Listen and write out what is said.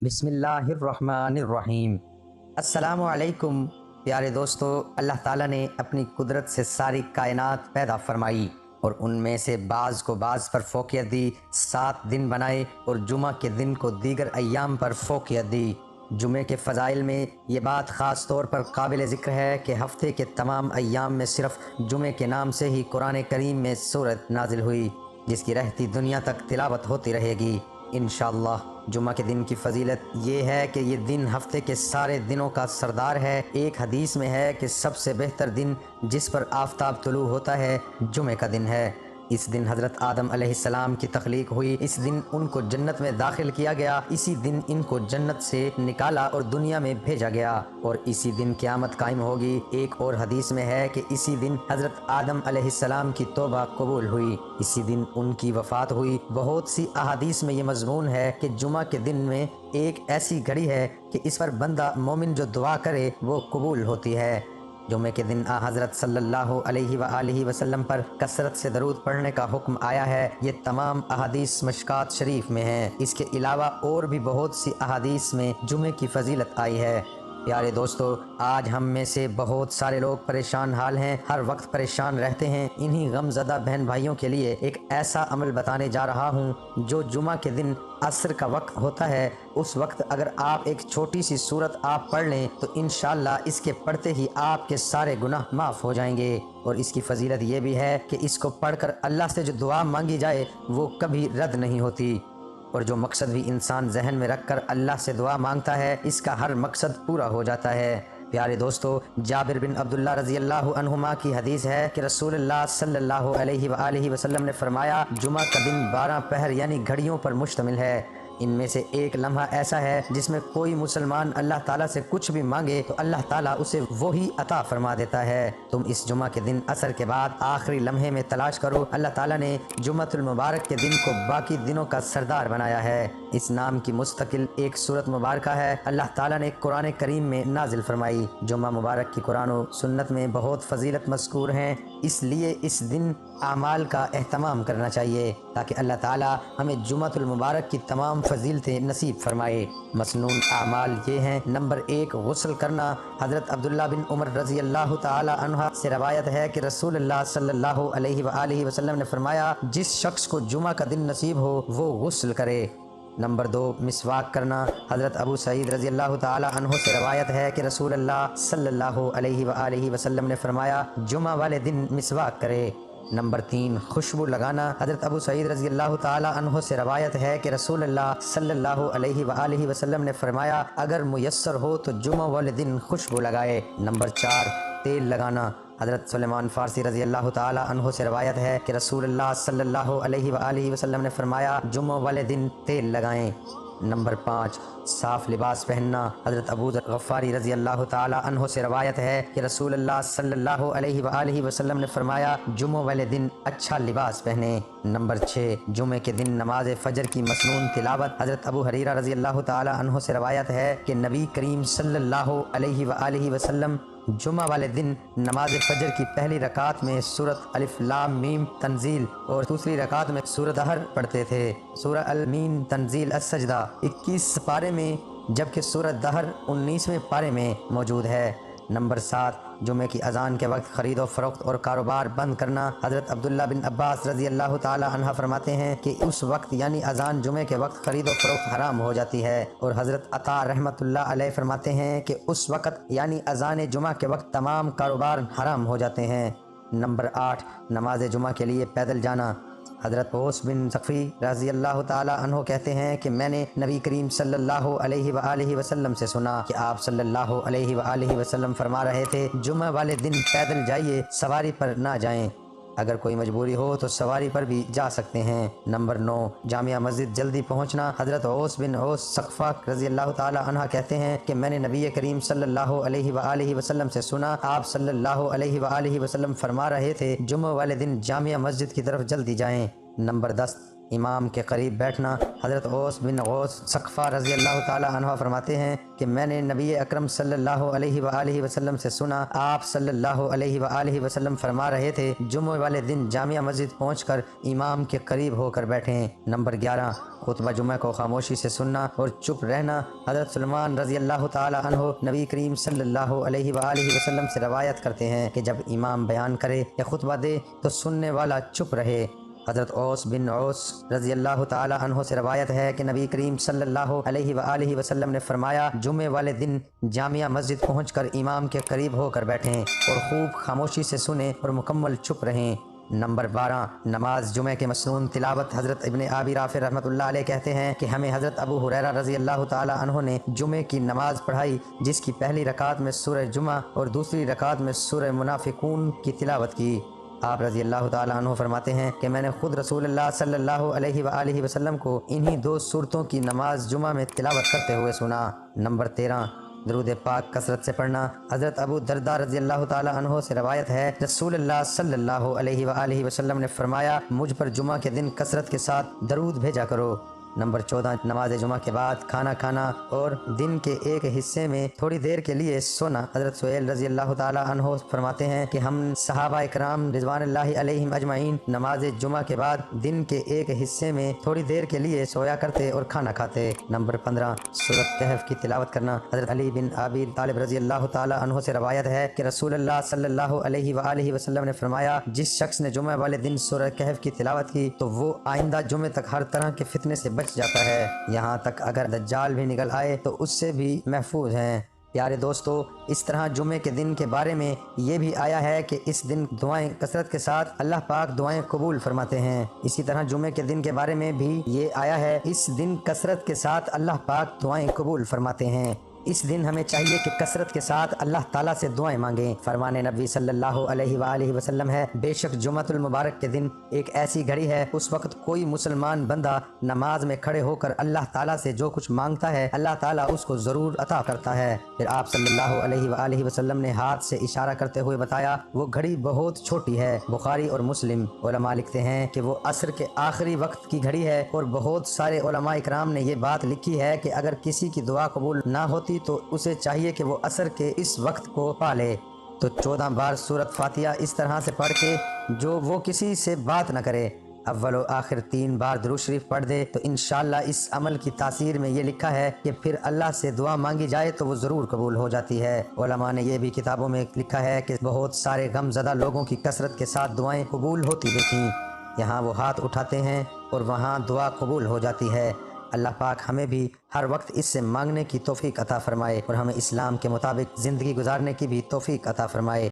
بسم اللہ الرحمن الرحیم۔ السلام علیکم پیارے دوستو، اللہ تعالیٰ نے اپنی قدرت سے ساری کائنات پیدا فرمائی اور ان میں سے بعض کو بعض پر فوقیت دی، 7 دن بنائے اور جمعہ کے دن کو دیگر ایام پر فوقیت دی۔ جمعے کے فضائل میں یہ بات خاص طور پر قابل ذکر ہے کہ ہفتے کے تمام ایام میں صرف جمعے کے نام سے ہی قرآن کریم میں سورت نازل ہوئی، جس کی رہتی دنیا تک تلاوت ہوتی رہے گی انشاءاللہ۔ جمعہ کے دن کی فضیلت یہ ہے کہ یہ دن ہفتے کے سارے دنوں کا سردار ہے۔ ایک حدیث میں ہے کہ سب سے بہتر دن جس پر آفتاب طلوع ہوتا ہے جمعہ کا دن ہے۔ اس دن حضرت آدم علیہ السلام کی تخلیق ہوئی، اس دن ان کو جنت میں داخل کیا گیا، اسی دن ان کو جنت سے نکالا اور دنیا میں بھیجا گیا، اور اسی دن قیامت قائم ہوگی۔ ایک اور حدیث میں ہے کہ اسی دن حضرت آدم علیہ السلام کی توبہ قبول ہوئی، اسی دن ان کی وفات ہوئی۔ بہت سی احادیث میں یہ مضمون ہے کہ جمعہ کے دن میں ایک ایسی گھڑی ہے کہ اس پر بندہ مومن جو دعا کرے وہ قبول ہوتی ہے۔ جمعے کے دن حضرت صلی اللہ علیہ وآلہ وسلم پر کثرت سے درود پڑھنے کا حکم آیا ہے۔ یہ تمام احادیث مشکات شریف میں ہیں۔ اس کے علاوہ اور بھی بہت سی احادیث میں جمعے کی فضیلت آئی ہے۔ پیارے دوستو، آج ہم میں سے بہت سارے لوگ پریشان حال ہیں، ہر وقت پریشان رہتے ہیں۔ انہی غم زدہ بہن بھائیوں کے لیے ایک ایسا عمل بتانے جا رہا ہوں جو جمعہ کے دن عصر کا وقت ہوتا ہے، اس وقت اگر آپ ایک چھوٹی سی سورت آپ پڑھ لیں تو انشاءاللہ اس کے پڑھتے ہی آپ کے سارے گناہ معاف ہو جائیں گے۔ اور اس کی فضیلت یہ بھی ہے کہ اس کو پڑھ کر اللہ سے جو دعا مانگی جائے وہ کبھی رد نہیں ہوتی، اور جو مقصد بھی انسان ذہن میں رکھ کر اللہ سے دعا مانگتا ہے اس کا ہر مقصد پورا ہو جاتا ہے۔ پیارے دوستو، جابر بن عبداللہ رضی اللہ عنہما کی حدیث ہے کہ رسول اللہ صلی اللہ علیہ وآلہ وسلم نے فرمایا، جمعہ کا دن 12 پہر یعنی گھڑیوں پر مشتمل ہے۔ ان میں سے ایک لمحہ ایسا ہے جس میں کوئی مسلمان اللہ تعالیٰ سے کچھ بھی مانگے تو اللہ تعالیٰ اسے وہی عطا فرما دیتا ہے۔ تم اس جمعہ کے دن عصر کے بعد آخری لمحے میں تلاش کرو، اللہ تعالیٰ نے جمعہ المبارک کے دن کو باقی دنوں کا سردار بنایا ہے۔ اس نام کی مستقل ایک سورت مبارکہ ہے، اللہ تعالیٰ نے قرآن کریم میں نازل فرمائی۔ جمعہ مبارک کی قرآن و سنت میں بہت فضیلت مذکور ہیں، اس لیے اس دن اعمال کا اہتمام کرنا چاہیے تاکہ اللہ تعالیٰ ہمیں جمعہ المبارک کی تمام فضیلتیں نصیب فرمائے۔ مسنون اعمال یہ ہیں: نمبر 1، غسل کرنا۔ حضرت عبداللہ بن عمر رضی اللہ تعالی عنہ سے روایت ہے کہ رسول اللہ صلی اللہ علیہ وآلہ وسلم نے فرمایا، جس شخص کو جمعہ کا دن نصیب ہو وہ غسل کرے۔ نمبر 2، مسواک کرنا۔ حضرت ابو سعید رضی اللہ تعالی عنہ سے روایت ہے کہ رسول اللہ صلی اللہ علیہ وآلہ وسلم نے فرمایا، جمعہ والے دن مسواک کرے۔ نمبر 3، خوشبو لگانا۔ حضرت ابو سعید رضی اللہ تعالی عنہ سے روایت ہے کہ رسول اللہ صلی اللہ علیہ وآلہ وسلم نے فرمایا، اگر میسر ہو تو جمعہ والے دن خوشبو لگائے۔ نمبر 4، تیل لگانا۔ حضرت سلیمان فارسی رضی اللہ تعالی عنہ سے روایت ہے کہ رسول اللہ صلی اللہ علیہ وآلہ وسلم نے فرمایا، جمعہ والے دن تیل لگائیں۔ نمبر 5، صاف لباس پہننا۔ حضرت ابو ذر غفاری رضی اللہ تعالی عنہ سے روایت ہے کہ رسول اللہ صلی اللہ علیہ وآلہ وسلم نے فرمایا، جمعہ والے دن اچھا لباس پہنیں۔ نمبر 6، جمعے کے دن نماز فجر کی مسنون تلاوت۔ حضرت ابو ہریرہ رضی اللہ تعالی عنہ سے روایت ہے کہ نبی کریم صلی اللہ علیہ وآلہ وسلم جمعہ والے دن نماز فجر کی پہلی رکعت میں سورۃ الف لام میم تنزیل اور دوسری رکعت میں سورۃ دہر پڑھتے تھے۔ سورہ المین تنزیل السجدہ 21 پارے میں، جبکہ سورۃ دہر 19ویں پارے میں موجود ہے۔ نمبر 7، جمعے کی اذان کے وقت خرید و فروخت اور کاروبار بند کرنا۔ حضرت عبداللہ بن عباس رضی اللہ تعالی عنہ فرماتے ہیں کہ اس وقت یعنی اذان جمعے کے وقت خرید و فروخت حرام ہو جاتی ہے، اور حضرت عطا رحمۃ اللہ علیہ فرماتے ہیں کہ اس وقت یعنی اذان جمعہ کے وقت تمام کاروبار حرام ہو جاتے ہیں۔ نمبر 8، نماز جمعہ کے لیے پیدل جانا۔ حضرت اوس بن صفی رضی اللہ تعالی عنہ کہتے ہیں کہ میں نے نبی کریم صلی اللہ علیہ وآلہ وسلم سے سنا کہ آپ صلی اللہ علیہ وآلہ وسلم فرما رہے تھے، جمعہ والے دن پیدل جائیے، سواری پر نہ جائیں، اگر کوئی مجبوری ہو تو سواری پر بھی جا سکتے ہیں۔ نمبر 9، جامعہ مسجد جلدی پہنچنا۔ حضرت اوس بن اوس سقفہ رضی اللہ تعالی عنہ کہتے ہیں کہ میں نے نبی کریم صلی اللہ علیہ وآلہ وسلم سے سنا، آپ صلی اللہ علیہ وآلہ وسلم فرما رہے تھے، جمعہ والے دن جامعہ مسجد کی طرف جلدی جائیں۔ نمبر 10، امام کے قریب بیٹھنا۔ حضرت اوس بن غوث سقفہ رضی اللہ تعالی عنہ فرماتے ہیں کہ میں نے نبی اکرم صلی اللہ علیہ وآلہ وسلم سے سنا، آپ صلی اللہ علیہ وآلہ وسلم فرما رہے تھے، جمعہ والے دن جامع مسجد پہنچ کر امام کے قریب ہو کر بیٹھیں۔ نمبر 11، خطبہ جمعہ کو خاموشی سے سننا اور چپ رہنا۔ حضرت سلمان رضی اللہ تعالی عنہ نبی کریم صلی اللہ علیہ وآلہ وسلم سے روایت کرتے ہیں کہ جب امام بیان کرے یا خطبہ دے تو سننے والا چپ رہے۔ حضرت اوس بن اوس رضی اللہ تعالی عنہ سے روایت ہے کہ نبی کریم صلی اللہ علیہ وآلہ وسلم نے فرمایا، جمعے والے دن جامعہ مسجد پہنچ کر امام کے قریب ہو کر بیٹھیں اور خوب خاموشی سے سنیں اور مکمل چپ رہیں۔ نمبر 12، نماز جمعہ کے مسنون تلاوت۔ حضرت ابن ابی رافع رحمۃ اللہ علیہ کہتے ہیں کہ ہمیں حضرت ابو ہریرہ رضی اللہ تعالی عنہ نے جمعے کی نماز پڑھائی، جس کی پہلی رکعت میں سورہ جمعہ اور دوسری رکعت میں سورہ منافقون کی تلاوت کی۔ آپ رضی اللہ تعالی عنہ فرماتے ہیں کہ میں نے خود رسول اللہ صلی اللہ علیہ وآلہ وسلم کو انہی دو صورتوں کی نماز جمعہ میں تلاوت کرتے ہوئے سنا۔ نمبر 13، درود پاک کثرت سے پڑھنا۔ حضرت ابو درداء رضی اللہ تعالی عنہ سے روایت ہے، رسول اللہ صلی اللہ علیہ وآلہ وسلم نے فرمایا، مجھ پر جمعہ کے دن کثرت کے ساتھ درود بھیجا کرو۔ نمبر 14، نماز جمعہ کے بعد کھانا کھانا اور دن کے ایک حصے میں تھوڑی دیر کے لیے سونا۔ حضرت سہیل رضی اللہ تعالی عنہ فرماتے ہیں کہ ہم صحابہ کرام رضوان اللہ علیہم اجمعین نماز جمعہ کے بعد دن کے ایک حصے میں تھوڑی دیر کے لیے سویا کرتے اور کھانا کھاتے۔ نمبر 15، سورۃ کہف کی تلاوت کرنا۔ حضرت علی بن ابی طالب رضی اللہ تعالی عنہ سے روایت ہے کہ رسول اللہ صلی اللہ علیہ وآلہ وسلم نے فرمایا، جس شخص نے جمعہ والے دن سورۃ کہف کی تلاوت کی تو وہ آئندہ جمعے تک ہر طرح کے فتنے سے بچ جاتا ہے، یہاں تک اگر دجال بھی نکل آئے تو اس سے بھی محفوظ ہیں۔ پیارے دوستو، اس طرح جمعے کے دن کے بارے میں یہ بھی آیا ہے کہ اس دن دعائیں کثرت کے ساتھ اللہ پاک دعائیں قبول فرماتے ہیں۔ اسی طرح جمعے کے دن کے بارے میں بھی یہ آیا ہے، اس دن کثرت کے ساتھ اللہ پاک دعائیں قبول فرماتے ہیں۔ اس دن ہمیں چاہیے کہ کثرت کے ساتھ اللہ تعالیٰ سے دعائیں مانگیں۔ فرمان نبی صلی اللہ علیہ وآلہ وسلم ہے، بے شک جمعۃ المبارک کے دن ایک ایسی گھڑی ہے، اس وقت کوئی مسلمان بندہ نماز میں کھڑے ہو کر اللہ تعالیٰ سے جو کچھ مانگتا ہے اللہ تعالیٰ اس کو ضرور عطا کرتا ہے۔ پھر آپ صلی اللہ علیہ وآلہ وسلم نے ہاتھ سے اشارہ کرتے ہوئے بتایا، وہ گھڑی بہت چھوٹی ہے۔ بخاری اور مسلم۔ علماء لکھتے ہیں کہ وہ عصر کے آخری وقت کی گھڑی ہے، اور بہت سارے علماء اکرام نے یہ بات لکھی ہے کہ اگر کسی کی دعا قبول نہ ہوتی تو اسے چاہیے کہ وہ عصر کے اس وقت کو پالے، تو 14 بار سورۃ فاتحہ اس طرح سے پڑھ کے جو وہ کسی سے بات نہ کرے، اول و آخر 3 بار درود شریف پڑھ دے تو انشاءاللہ اس عمل کی تاثیر میں یہ لکھا ہے کہ پھر اللہ سے دعا مانگی جائے تو وہ ضرور قبول ہو جاتی ہے۔ علماء نے یہ بھی کتابوں میں لکھا ہے کہ بہت سارے غم زدہ لوگوں کی کثرت کے ساتھ دعائیں قبول ہوتی دیکھیں، یہاں وہ ہاتھ اٹھاتے ہیں اور وہاں دعا قبول ہو جاتی ہے۔ اللہ پاک ہمیں بھی ہر وقت اس سے مانگنے کی توفیق عطا فرمائے اور ہمیں اسلام کے مطابق زندگی گزارنے کی بھی توفیق عطا فرمائے۔